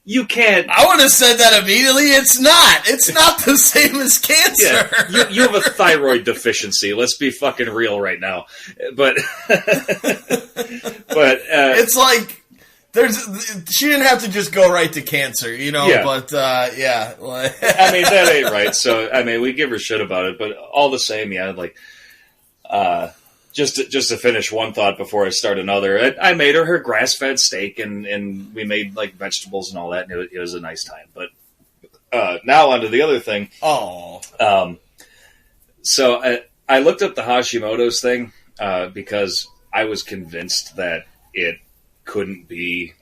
You can't. I would have said that immediately. It's not. It's not the same as cancer. Yeah, you have a thyroid deficiency. Let's be fucking real right now. But it's like she didn't have to just go right to cancer, you know. Yeah. But yeah, I mean that ain't right. So I mean we give her shit about it, but all the same, yeah, like just to finish one thought before I start another, I made her grass-fed steak and we made like vegetables and all that, and it was a nice time. But now onto the other thing. Oh. So I looked up the Hashimoto's thing because I was convinced that it couldn't be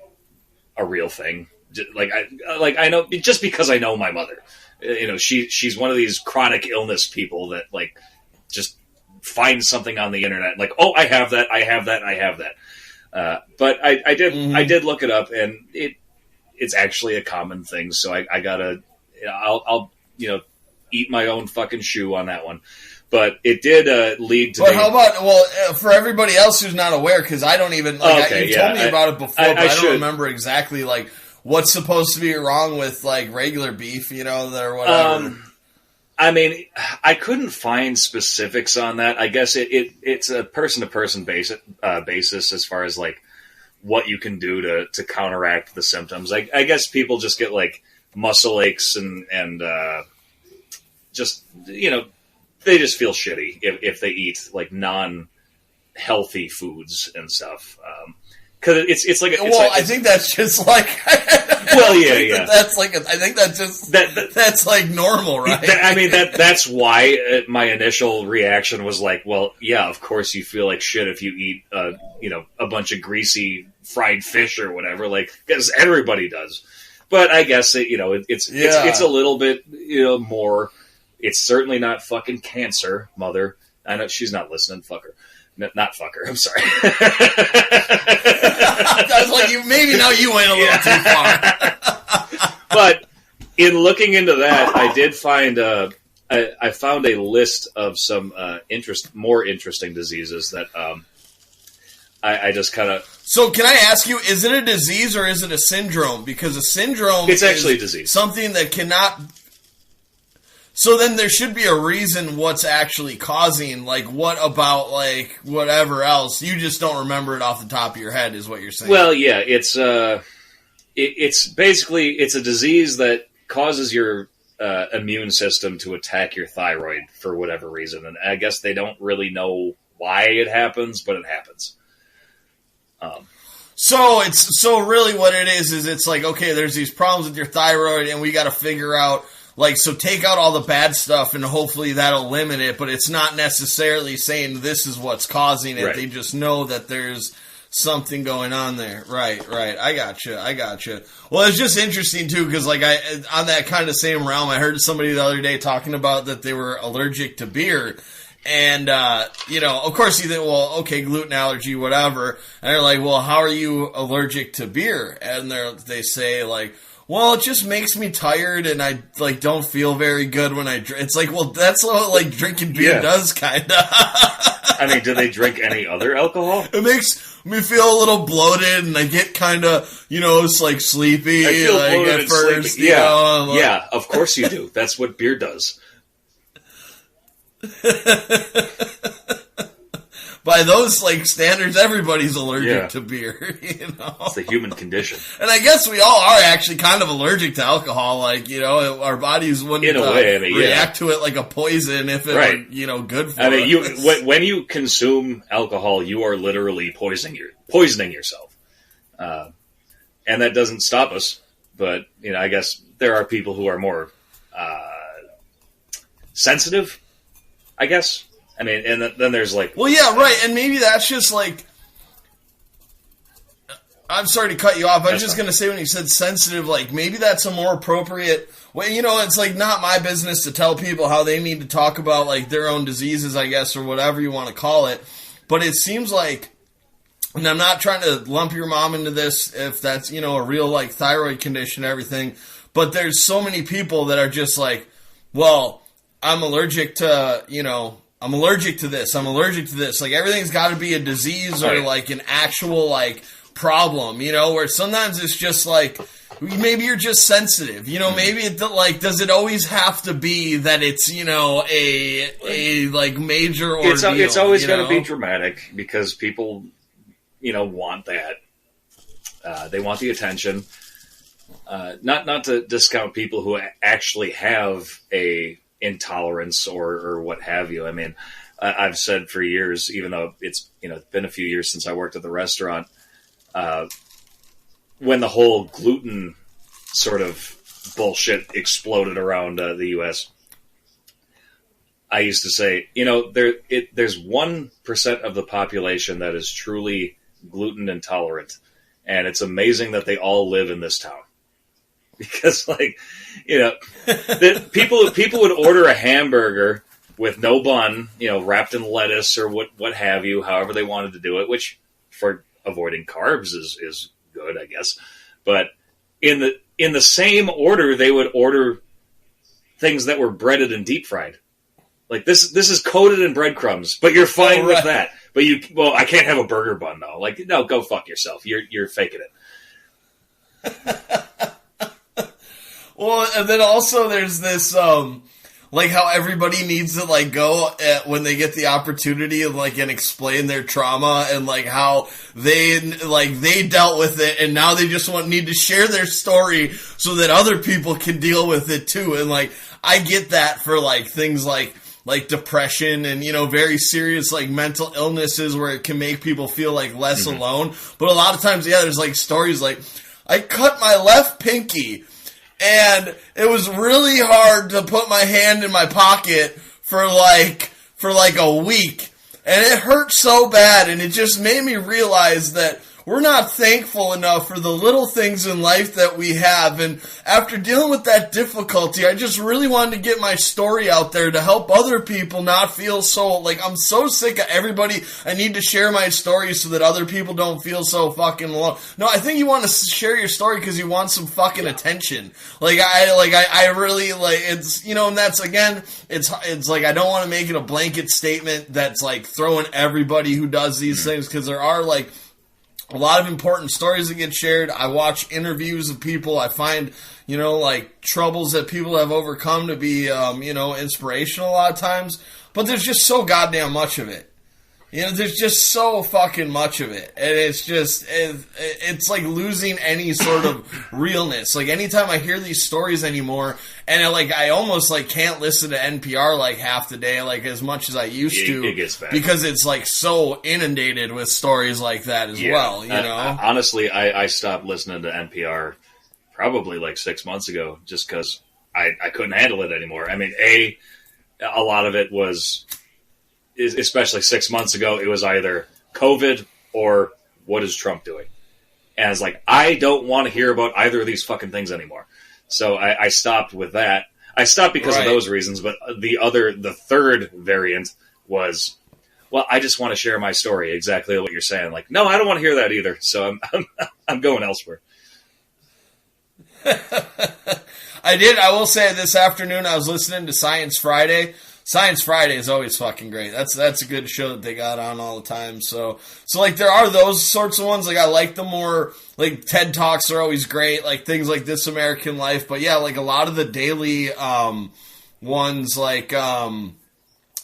a real thing. I know, just because I know my mother. You know, she's one of these chronic illness people that like just find something on the internet like, oh, I have that. But I did look it up, and it's actually a common thing. So I'll eat my own fucking shoe on that one. But it did lead to. But how about for everybody else who's not aware, because I don't even you told me about it before, but I don't remember exactly like what's supposed to be wrong with like regular beef, you know, or whatever. I mean, I couldn't find specifics on that. I guess it's a person-to-person basis as far as like what you can do to counteract the symptoms. I guess people just get like muscle aches and just, you know, they just feel shitty if they eat like non-healthy foods and stuff. Because it's like I think that's just like well, yeah. That's like I think that's just that's like normal, right? That's why my initial reaction was like, well, yeah, of course you feel like shit if you eat a bunch of greasy fried fish or whatever, like because everybody does. But I guess it's a little bit more. It's certainly not fucking cancer, mother. I know she's not listening. Fuck her. Not fuck her. I'm sorry. I was like, maybe now you went a little too far. But in looking into that, I did find I found a list of some more interesting diseases that I just kind of. So can I ask you, is it a disease or is it a syndrome? Because a syndrome it's actually a disease. Something that cannot. So then there should be a reason what's actually causing, like, what about, like, whatever else? You just don't remember it off the top of your head is what you're saying. Well, yeah, it's basically, it's a disease that causes your immune system to attack your thyroid for whatever reason. And I guess they don't really know why it happens, but it happens. So really what it is it's like, okay, there's these problems with your thyroid and we got to figure out, like, so take out all the bad stuff and hopefully that'll limit it, but it's not necessarily saying this is what's causing it. Right. They just know that there's something going on there. Right. I gotcha. Well, it's just interesting, too, because, like, on that kind of same realm, I heard somebody the other day talking about that they were allergic to beer. And, of course you think, well, okay, gluten allergy, whatever. And they're like, well, how are you allergic to beer? And they say, like, well, it just makes me tired, and I like don't feel very good when I drink. It's like, well, that's what like drinking beer does, kind of. I mean, do they drink any other alcohol? It makes me feel a little bloated, and I get kind of, it's like sleepy. I feel like bloated at first, sleepy. Yeah, of course you do. That's what beer does. By those like standards, everybody's allergic to beer. It's the human condition, and I guess we all are actually kind of allergic to alcohol. Like our bodies wouldn't in a way, react to it like a poison if it were good for us. When you consume alcohol, you are literally poisoning yourself, and that doesn't stop us. But I guess there are people who are more sensitive. I guess. I mean, and then there's like... Well, yeah, right, and maybe that's just like... I'm sorry to cut you off. I was just going to say when you said sensitive, like, maybe that's a more appropriate... Well, it's like not my business to tell people how they need to talk about, like, their own diseases, I guess, or whatever you want to call it. But it seems like... And I'm not trying to lump your mom into this if that's, a real, like, thyroid condition and everything. But there's so many people that are just like, well, I'm allergic to, I'm allergic to this. I'm allergic to this. Like, everything's got to be a disease or, like, an actual, like, problem, where sometimes it's just, like, maybe you're just sensitive. You know, maybe it, like, does it always have to be that it's, you know, a like major ordeal? It's always going to be dramatic because people, you know, want that. They want the attention. Not to discount people who actually have a intolerance or what have you. I mean, I've said for years, even though it's, you know, been a few years since I worked at the restaurant, when the whole gluten sort of bullshit exploded around the U.S., I used to say, you know, there's 1% of the population that is truly gluten intolerant, and it's amazing that they all live in this town. Because, like, you know, people would order a hamburger with no bun, you know, wrapped in lettuce or what have you, however they wanted to do it, which for avoiding carbs is good, I guess. But in the same order, they would order things that were breaded and deep fried. Like, this is coated in breadcrumbs, but you're fine with that. But I can't have a burger bun though. Like, no, go fuck yourself. You're faking it. Well, and then also there's this, like how everybody needs to like go when they get the opportunity and like and explain their trauma and like how they dealt with it and now they just need to share their story so that other people can deal with it too. And like I get that for like things like depression and, you know, very serious like mental illnesses where it can make people feel like less alone. But a lot of times, yeah, there's like stories like I cut my left pinky. And it was really hard to put my hand in my pocket for like a week. And it hurt so bad, and it just made me realize that we're not thankful enough for the little things in life that we have. And after dealing with that difficulty, I just really wanted to get my story out there to help other people not feel so, like, I'm so sick of everybody. I need to share my story so that other people don't feel so fucking alone. No, I think you want to share your story because you want some fucking attention. I really, like, it's, you know, and that's, again, it's like, I don't want to make it a blanket statement that's, like, throwing everybody who does these things, because there are, like, a lot of important stories that get shared. I watch interviews of people. I find, you know, like, troubles that people have overcome to be, you know, inspirational a lot of times. But there's just so goddamn much of it. You know, there's just so fucking much of it. And it's just, it's like losing any sort of realness. Like, anytime I hear these stories anymore, and I almost, like, can't listen to NPR, like, half the day, like, as much as I used to. It gets bad. Because it's, like, so inundated with stories like that as well, you know? Honestly, I stopped listening to NPR probably, like, 6 months ago, just because I couldn't handle it anymore. I mean, a lot of it was, especially 6 months ago, it was either COVID or what is Trump doing? And it's like, I don't want to hear about either of these fucking things anymore. So I stopped with that. I stopped because of those reasons, but the third variant was, well, I just want to share my story, exactly what you're saying. Like, no, I don't want to hear that either, so I'm going elsewhere. I will say this afternoon I was listening to Science Friday. Science Friday is always fucking great. That's a good show that they got on all the time. So like, there are those sorts of ones. Like, I like the more, like, TED Talks are always great. Like, things like This American Life. But yeah, like, a lot of the daily ones, like, God,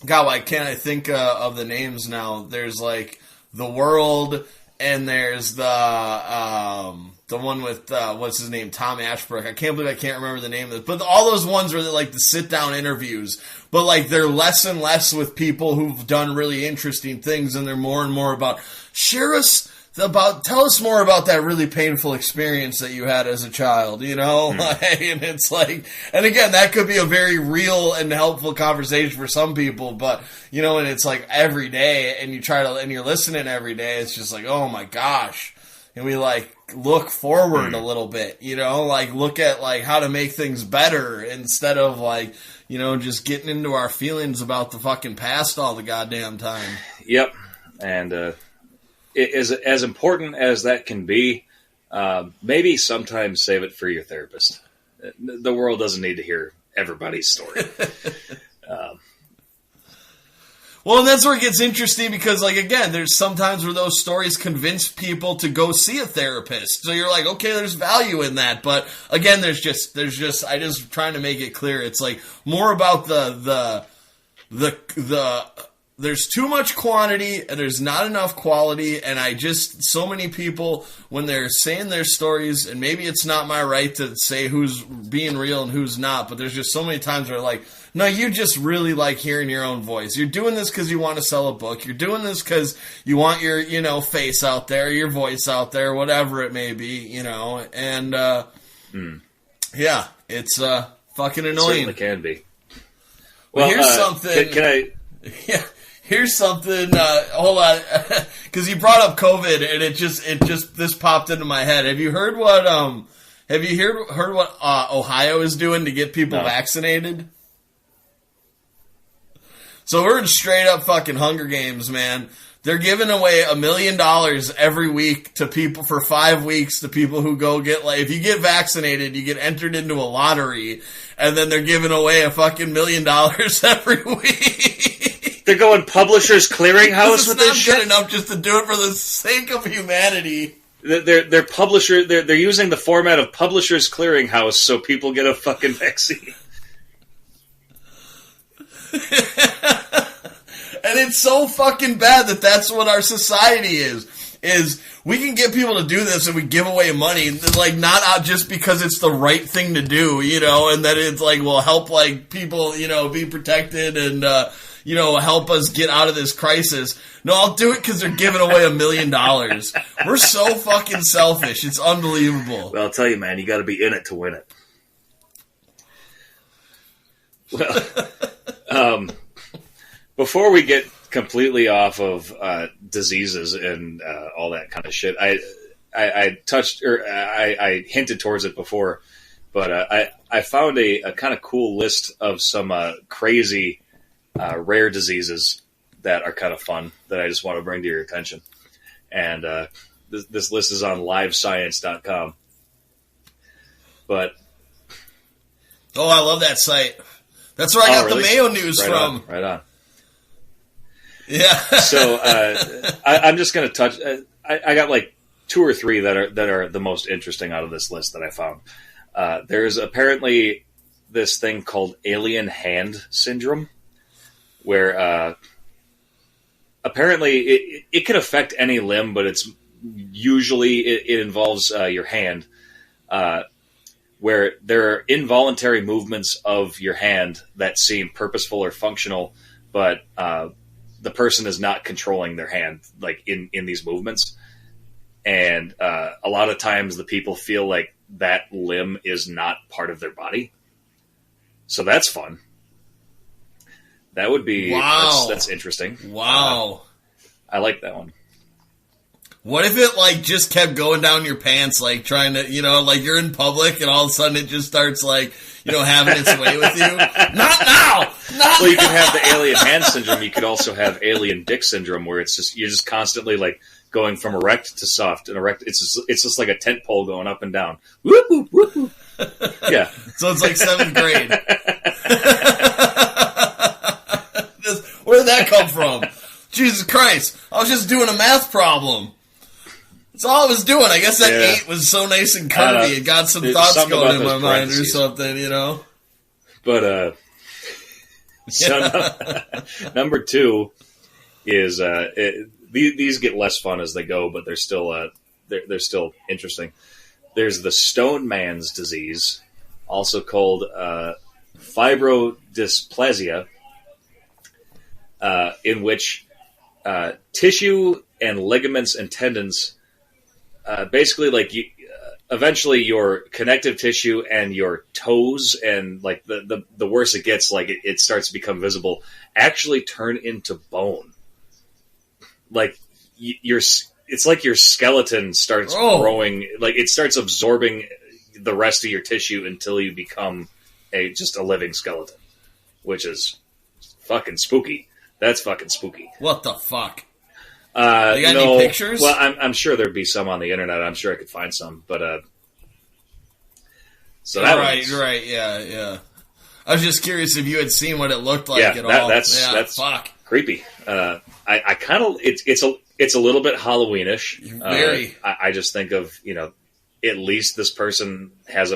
why can't I think of the names now? There's, like, The World, and there's the one with, what's his name, Tom Ashbrook. I can't believe I can't remember the name of it. But all those ones are like the sit-down interviews. But, like, they're less and less with people who've done really interesting things, and they're more and more about, tell us more about that really painful experience that you had as a child, you know? And it's like, and again, that could be a very real and helpful conversation for some people, but, you know, and it's like every day, and you're listening every day, it's just like, oh my gosh. And we, like, look forward a little bit, you know, like, look at, like, how to make things better instead of, like, you know, just getting into our feelings about the fucking past all the goddamn time. Yep. And it is as important as that can be. Maybe sometimes save it for your therapist. The world doesn't need to hear everybody's story. Well, and that's where it gets interesting because, like, again, there's sometimes where those stories convince people to go see a therapist. So you're like, okay, there's value in that. But again, I just trying to make it clear. It's like more about the there's too much quantity and there's not enough quality. And so many people, when they're saying their stories, and maybe it's not my right to say who's being real and who's not, but there's just so many times where like, no, you just really like hearing your own voice. You're doing this because you want to sell a book. You're doing this because you want your, face out there, your voice out there, whatever it may be, And, yeah, it's fucking annoying. It certainly can be. Well, here's something. Can I? Yeah, here's something. Hold on, because you brought up COVID, and it just this popped into my head. Have you heard what? Have you heard what Ohio is doing to get people vaccinated? So we're in straight up fucking Hunger Games, man. They're giving away $1 million every week to people for 5 weeks to people who go get, like, if you get vaccinated, you get entered into a lottery, and then they're giving away a fucking $1 million every week. They're going Publishers Clearinghouse with this shit? It's not good enough just to do it for the sake of humanity. They're using the format of Publishers Clearinghouse so people get a fucking vaccine. And it's so fucking bad that that's what our society is we can get people to do this and we give away money, like, not out just because it's the right thing to do, and that it's like, will help, like, people, be protected and, help us get out of this crisis. No, I'll do it because they're giving away $1 million. We're so fucking selfish. It's unbelievable. Well, I'll tell you, man, you got to be in it to win it. Well, before we get completely off of diseases and all that kind of shit, I touched, or I hinted towards it before, but I found a kind of cool list of some crazy rare diseases that are kind of fun that I just want to bring to your attention. And this list is on livescience.com. But I love that site. That's where I got the Mayo News from. Right on. Yeah. So I'm just going to touch. I got like 2 or 3 that are the most interesting out of this list that I found. There's apparently this thing called alien hand syndrome, where apparently it can affect any limb, but it's usually it involves your hand, where there are involuntary movements of your hand that seem purposeful or functional, but the person is not controlling their hand, like in these movements. And a lot of times the people feel like that limb is not part of their body. So that's fun. That would be, wow. That's interesting. Wow. I like that one. What if it, like, just kept going down your pants, like, trying to, like, you're in public and all of a sudden it just starts, like, having its way with you? Not now! Well, you can have the alien hand syndrome. You could also have alien dick syndrome, where you're just constantly, like, going from erect to soft and erect. It's just like a tent pole going up and down. Whoop, whoop, whoop, whoop. Yeah. So it's like 7th grade. Where did that come from? Jesus Christ. I was just doing a math problem. That's all I was doing. I guess that 8 was so nice and curvy. It got some thoughts going in my mind or something, But, so number 2 is, these get less fun as they go, but they're still interesting. There's the Stone Man's disease, also called fibrodysplasia, in which tissue and ligaments and tendons, basically, like, eventually your connective tissue and your toes, and like the worse it gets, like it starts to become visible, actually turn into bone. Like it's like your skeleton starts growing, like it starts absorbing the rest of your tissue until you become just a living skeleton, which is fucking spooky. That's fucking spooky. What the fuck? You got any pictures? Well, I'm sure there'd be some on the internet. I'm sure I could find some, but so that right, yeah. I was just curious if you had seen what it looked like at all. That's fuck. creepy. I kind of it's a little bit Halloweenish. Very. I just think of, at least this person has